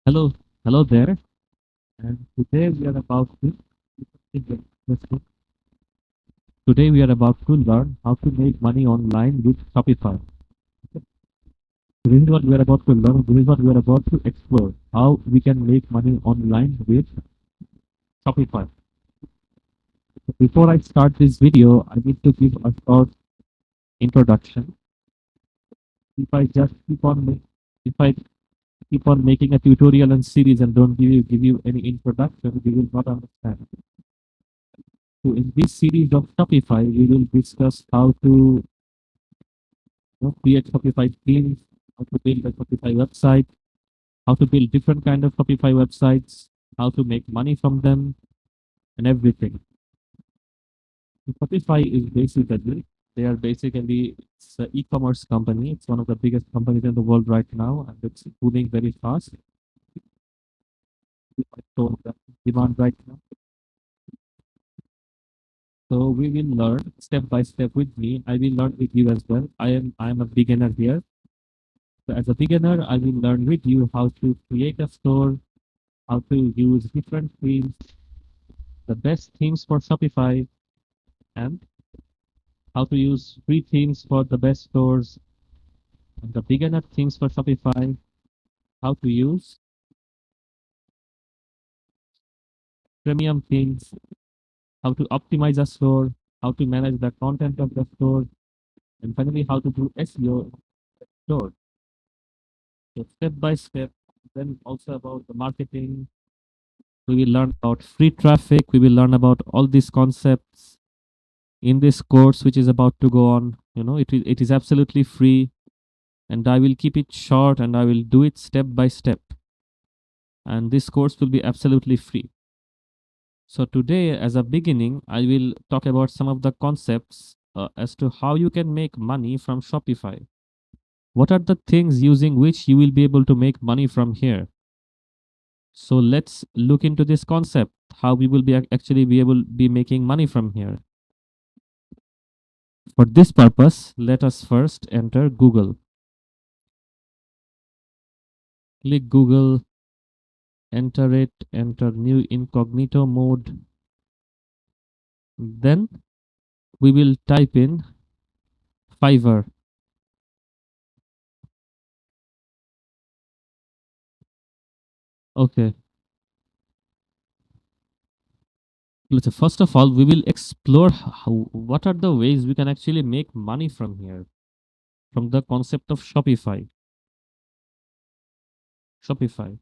Hello, hello there. And today we are about to today we are about to learn how to make money online with Shopify. This is what we are about to learn. This is what we are about to explore. How we can make money online with Shopify. Before I start this video, I need to give a short introduction. If I just if I keep on making a tutorial and series and don't give you any introduction, you will not understand. So in this series of Shopify, we will discuss how to create Shopify themes, how to build a Shopify website, how to build different kind of Shopify websites, how to make money from them, and everything. Shopify is basically they are basically it's an e-commerce company. It's one of the biggest companies in the world right now, and it's booming very fast. So the demand right now. So we will learn step by step with me. I will learn with you as well. I am a beginner here. So as a beginner, I will learn with you how to create a store, how to use different themes, the best themes for Shopify, and how to use free themes for the best stores, and the beginner themes for Shopify, how to use premium themes, how to optimize a store, how to manage the content of the store, and finally how to do SEO store. So step by step, then also about the marketing. We will learn about free traffic. We will learn about all these concepts in this course, which is about to go on. It is absolutely free, and I will keep it short and I will do it step by step. And this course will be absolutely free. So today, as a beginning, I will talk about some of the concepts as to how you can make money from Shopify. What are the things using which you will be able to make money from here? So let's look into this concept, how we will be actually be able be making money from here. For this purpose, let us first enter Google. Click Google, enter it, enter new incognito mode. Then we will type in Fiverr. Okay. First of all, we will explore what are the ways we can actually make money from here, from the concept of Shopify. Shopify.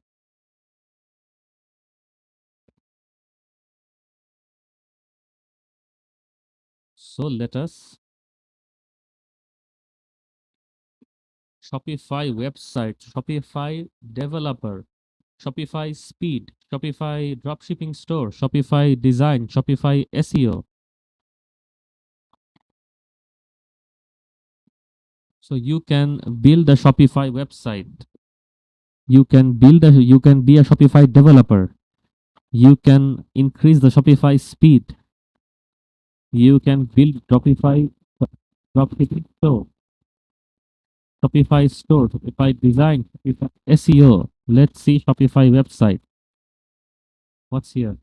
So let us Shopify website, Shopify developer, Shopify speed, Shopify dropshipping store, Shopify design, Shopify SEO. So you can build a Shopify website. You can be a Shopify developer. You can increase the Shopify speed. You can build dropshipping store, Shopify store, Shopify design, Shopify SEO. Let's see Shopify website. What's here?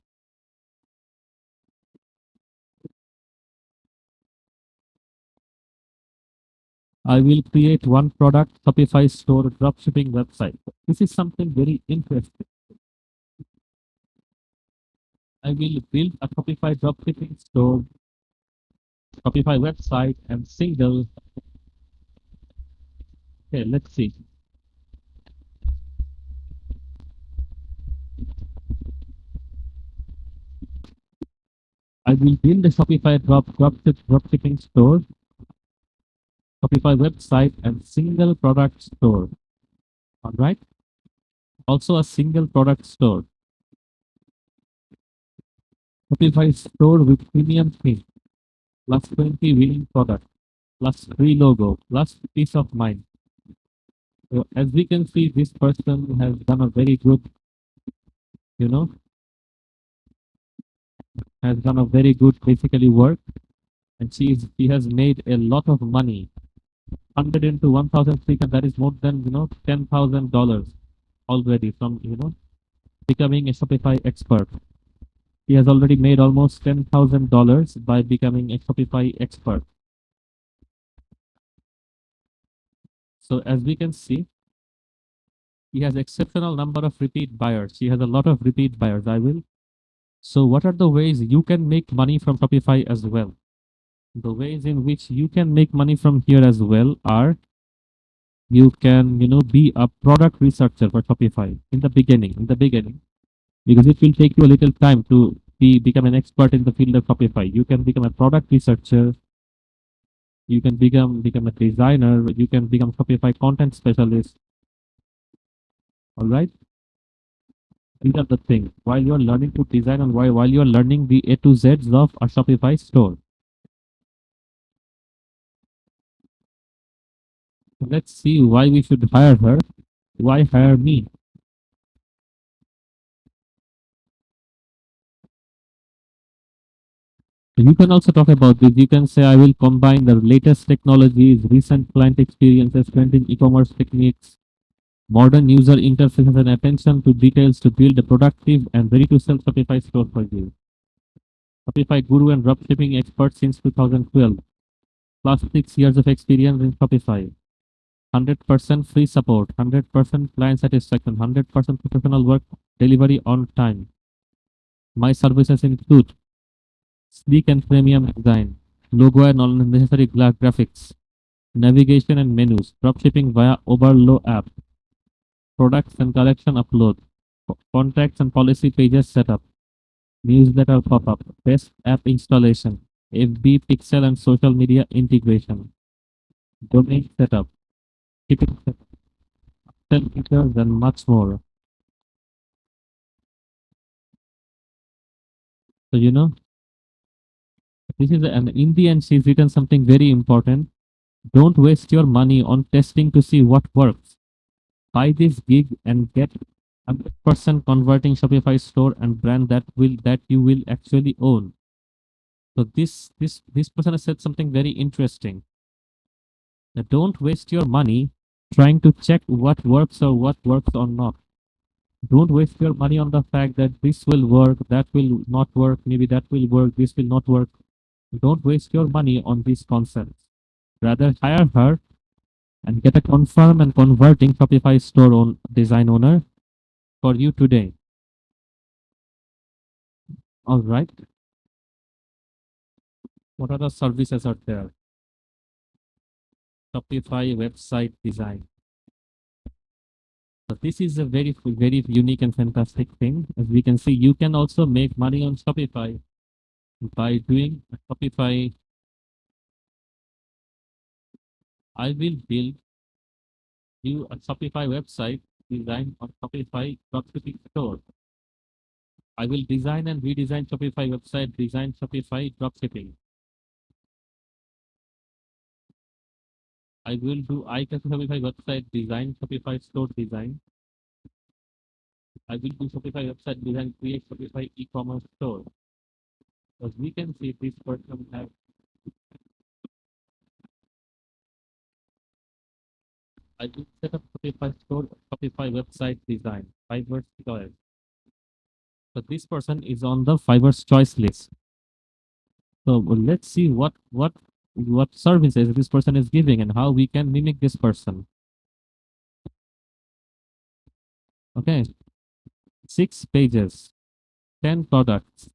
I will create one product Shopify store dropshipping website. This is something very interesting. I will build a Shopify dropshipping store, Shopify website, and single. Okay, let's see. I will build a Shopify dropshipping store, Shopify website, and single product store. All right. Also a single product store. Shopify store with premium theme, plus 20 winning product, plus free logo, plus peace of mind. So as we can see, this person has done a very good, you know, has done a very good basically work, and she has made a lot of money. 100 into 1,300, that is more than $10,000. already from, becoming a Shopify expert. He has already made almost $10,000 by becoming a Shopify expert. So as we can see, he has exceptional number of repeat buyers. He has a lot of repeat buyers. So what are the ways you can make money from Shopify as well? The ways in which you can make money from here as well are you can, be a product researcher for Shopify in the beginning, because it will take you a little time to become an expert in the field of Shopify. You can become a product researcher. You can become a designer. You can become Shopify content specialist. All right. These are the things while you are learning to design and while you are learning the A to Z's of a Shopify store. Let's see why we should hire her. Why hire me? You can also talk about this. You can say, I will combine the latest technologies, recent client experiences, trending e-commerce techniques, modern user interfaces, and attention to details to build a productive and ready to sell Shopify store for you. Shopify guru and dropshipping expert since 2012, plus 6 years of experience in Shopify. 100% free support, 100% client satisfaction, 100% professional work delivery on time. My services include sleek and premium design, logo and unnecessary graphics, navigation and menus, dropshipping via Overflow app, products and collection upload, contacts and policy pages setup, newsletter pop-up, best app installation, FB pixel and social media integration, domain setup, shipping setup, sell features and much more. So this is and in the end she's written something very important. Don't waste your money on testing to see what works. Buy this gig and get 100% converting Shopify store and brand that you will actually own. So this person has said something very interesting. That don't waste your money trying to check what works or what works or not. Don't waste your money on the fact that this will work, that will not work, maybe that will work, this will not work. Don't waste your money on these concepts. Rather hire her and get a confirm and converting Shopify store on design owner for you today. All right. What other services are there? Shopify website design. So this is a very unique and fantastic thing. As we can see, you can also make money on Shopify by doing a Shopify. I will build you a Shopify website design on Shopify dropshipping store. I will design and redesign Shopify website, design Shopify dropshipping. I will do Shopify website design, Shopify store design. I will do Shopify website design, create Shopify e-commerce store. As we can see, this person has I will set up Shopify store, Shopify website design, Fiverr's choice. So this person is on the Fiverr's choice list. So let's see what services this person is giving and how we can mimic this person. Okay, 6 pages, 10 products,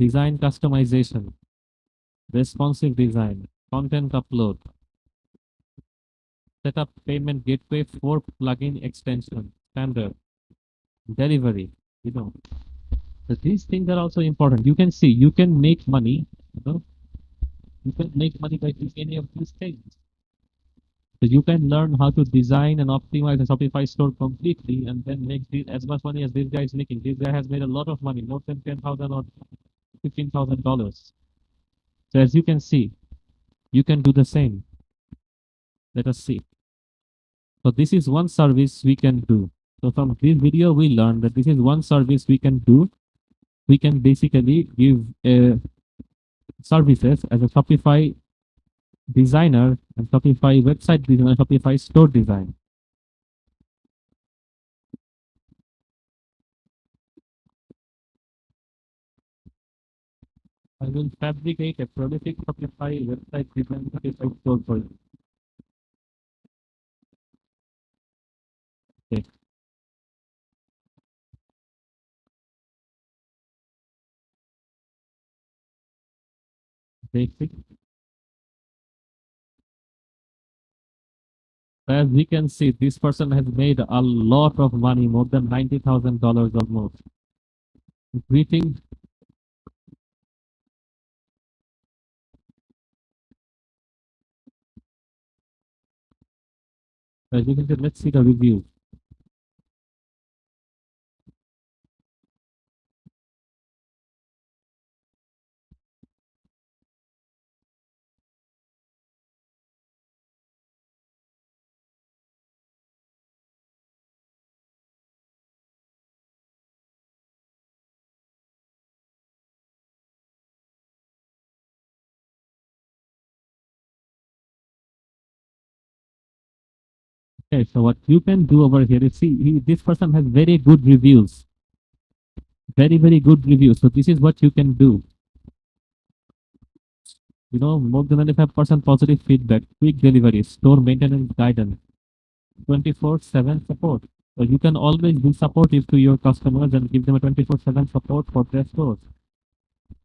design customization, responsive design, content upload, setup payment gateway for plugin extension, standard, delivery. You know, so these things are also important. You can see you can make money. You can make money by doing any of these things. So you can learn how to design and optimize a Shopify store completely and then make as much money as this guy is making. This guy has made a lot of money, more than 10,000 or $15,000. So as you can see, you can do the same. Let us see. So this is one service we can do. So from this video, we learned that this is one service we can do. We can basically give services as a Shopify designer and Shopify website designer, Shopify store design. I will fabricate a prolific Shopify website driven Shopify store for you. Okay, basic. As we can see, this person has made a lot of money, more than $90,000 almost. Greeting, as you can see, let's see the review. Okay, so what you can do over here is see, this person has very good reviews, very good reviews. So this is what you can do. You know, more than 95% positive feedback, quick delivery, store maintenance guidance, 24/7 support. So you can always be supportive to your customers and give them a 24/7 support for their stores,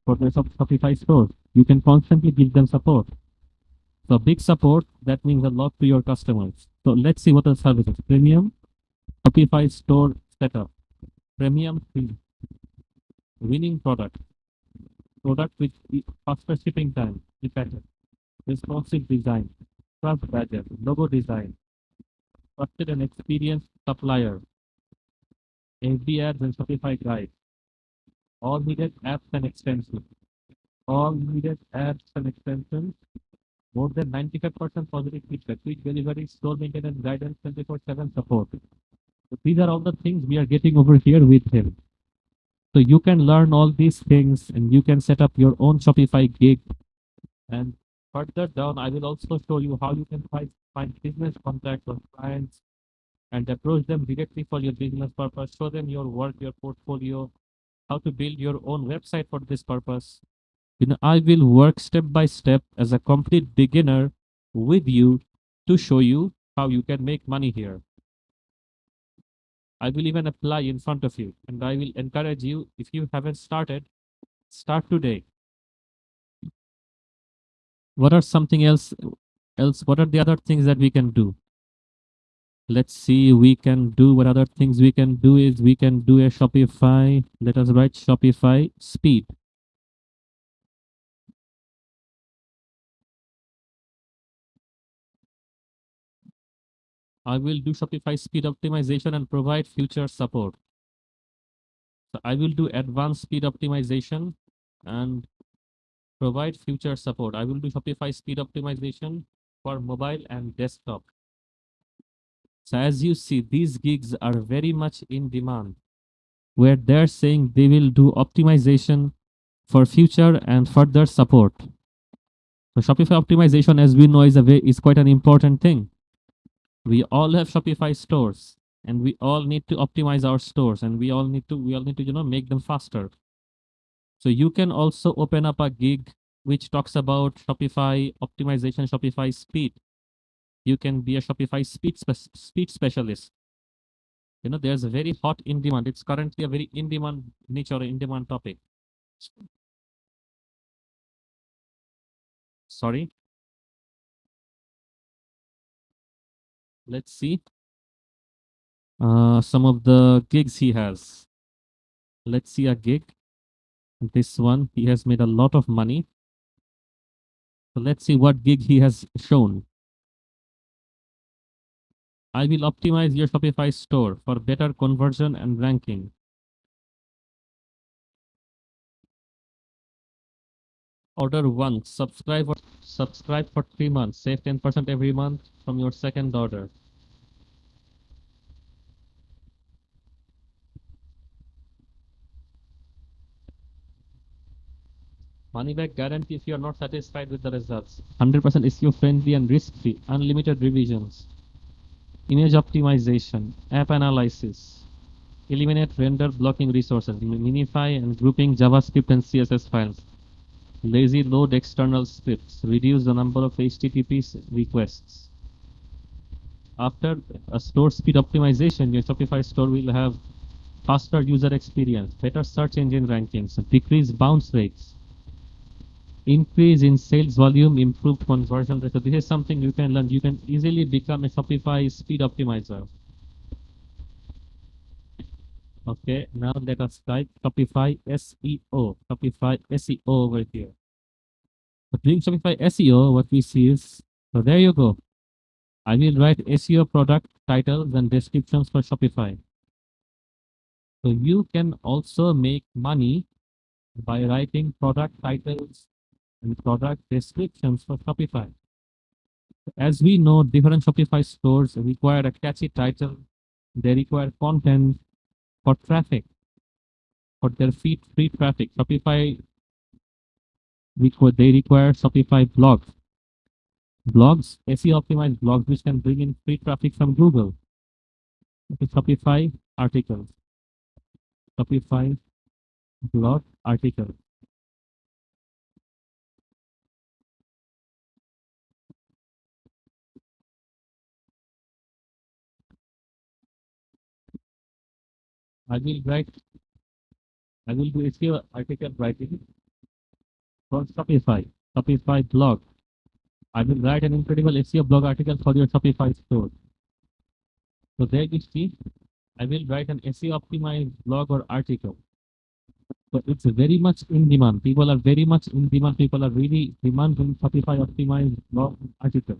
for their Shopify stores. You can constantly give them support. So big support, that means a lot to your customers. So let's see what are services. Premium, Shopify store setup, premium fee, winning product with faster shipping time, effective, responsive design, trust badges, logo design, trusted and experienced supplier, FB ads and Shopify guide, all needed apps and extensions, all needed apps and extensions, more than 95% positive feedback, quick delivery, store maintenance guidance, 24/7 support. So these are all the things we are getting over here with him. So you can learn all these things and you can set up your own Shopify gig. And further down, I will also show you how you can find business contacts or clients and approach them directly for your business purpose. Show them your work, your portfolio, how to build your own website for this purpose. You know, I will work step by step as a complete beginner with you to show you how you can make money here. I will even apply in front of you and I will encourage you, if you haven't started, start today. What are something else? What are the other things that we can do? Let's see, we can do what other things we can do is we can do a Shopify. Let us write Shopify speed. I will do Shopify speed optimization and provide future support. So I will do advanced speed optimization and provide future support. I will do Shopify speed optimization for mobile and desktop. So as you see, these gigs are very much in demand, where they're saying they will do optimization for future and further support. So Shopify optimization, as we know, is quite an important thing. We all have Shopify stores, and we all need to optimize our stores, and we all need to make them faster. So you can also open up a gig which talks about Shopify optimization, Shopify speed. You can be a Shopify speed specialist. You know, there's a very hot in demand. It's currently a very in demand niche or in demand topic. Sorry, let's see some of the gigs he has. Let's see a gig. This one, he has made a lot of money. So let's see what gig he has shown. I will optimize your Shopify store for better conversion and ranking. Order one, subscribe for 3 months. Save 10% every month from your second order. Money back guarantee if you are not satisfied with the results. 100% SEO friendly and risk free. Unlimited revisions. Image optimization. App analysis. Eliminate render blocking resources. Minify and grouping JavaScript and CSS files. Lazy load external scripts. Reduce the number of HTTP requests. After a store speed optimization, your Shopify store will have faster user experience, better search engine rankings, decrease bounce rates, increase in sales volume, improved conversion rate. So this is something you can learn. You can easily become a Shopify speed optimizer. Okay, now let us type Shopify SEO. Shopify SEO over here. But doing Shopify SEO, what we see is, so there you go. I will write SEO product titles and descriptions for Shopify. So you can also make money by writing product titles and product descriptions for Shopify. As we know, different Shopify stores require a catchy title. They require content for traffic, for their feed free traffic. They require Shopify blogs. Blogs, SEO optimized blogs, which can bring in free traffic from Google. Okay, Shopify articles, Shopify blog articles. I will write, I will do SEO article writing for Shopify, Shopify blog. I will write an incredible SEO blog article for your Shopify store. So there you see, I will write an SEO optimized blog or article. So it's very much in demand. People are very much in demand. People are really demanding Shopify optimized blog article.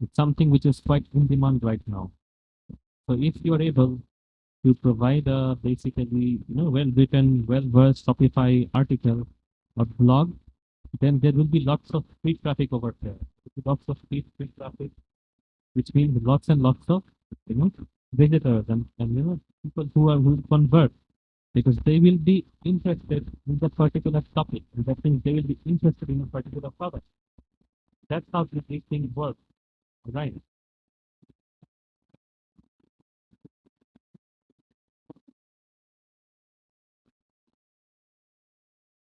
It's something which is quite in demand right now. So if you are able to provide a basically well-written, well-versed Shopify article or blog, then there will be lots of free traffic over there. Lots of free traffic, which means lots and lots of you know visitors and people who will convert because they will be interested in that particular topic. And that means they will be interested in a particular product. That's how these things work, right?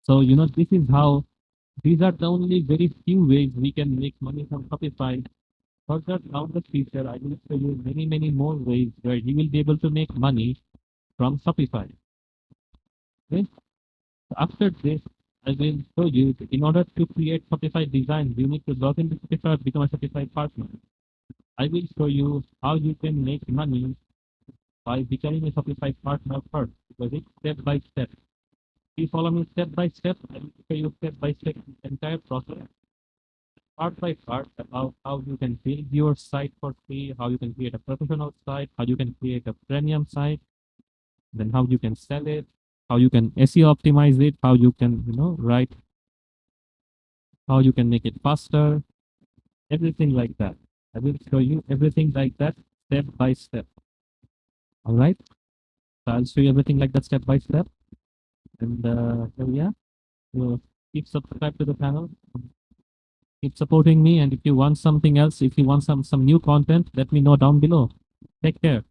So this is how these are the only very few ways we can make money from Shopify. Further down the future, I will show you many more ways where you will be able to make money from Shopify. Okay? So after this, I will show you that in order to create Shopify design, you need to log into Shopify, become a Shopify partner. I will show you how you can make money by becoming a Shopify partner first, because it's step by step. If you follow me step by step, I will show you step by step the entire process, part by part, about how you can build your site for free, how you can create a professional site, how you can create a premium site, then how you can sell it, how you can SEO optimize it, how you can, write, how you can make it faster, everything like that. I will show you everything like that step by step. All right. So I'll show you everything like that step by step. And so yeah, you keep subscribe to the channel, keep supporting me. And if you want something else, if you want some new content, let me know down below. Take care.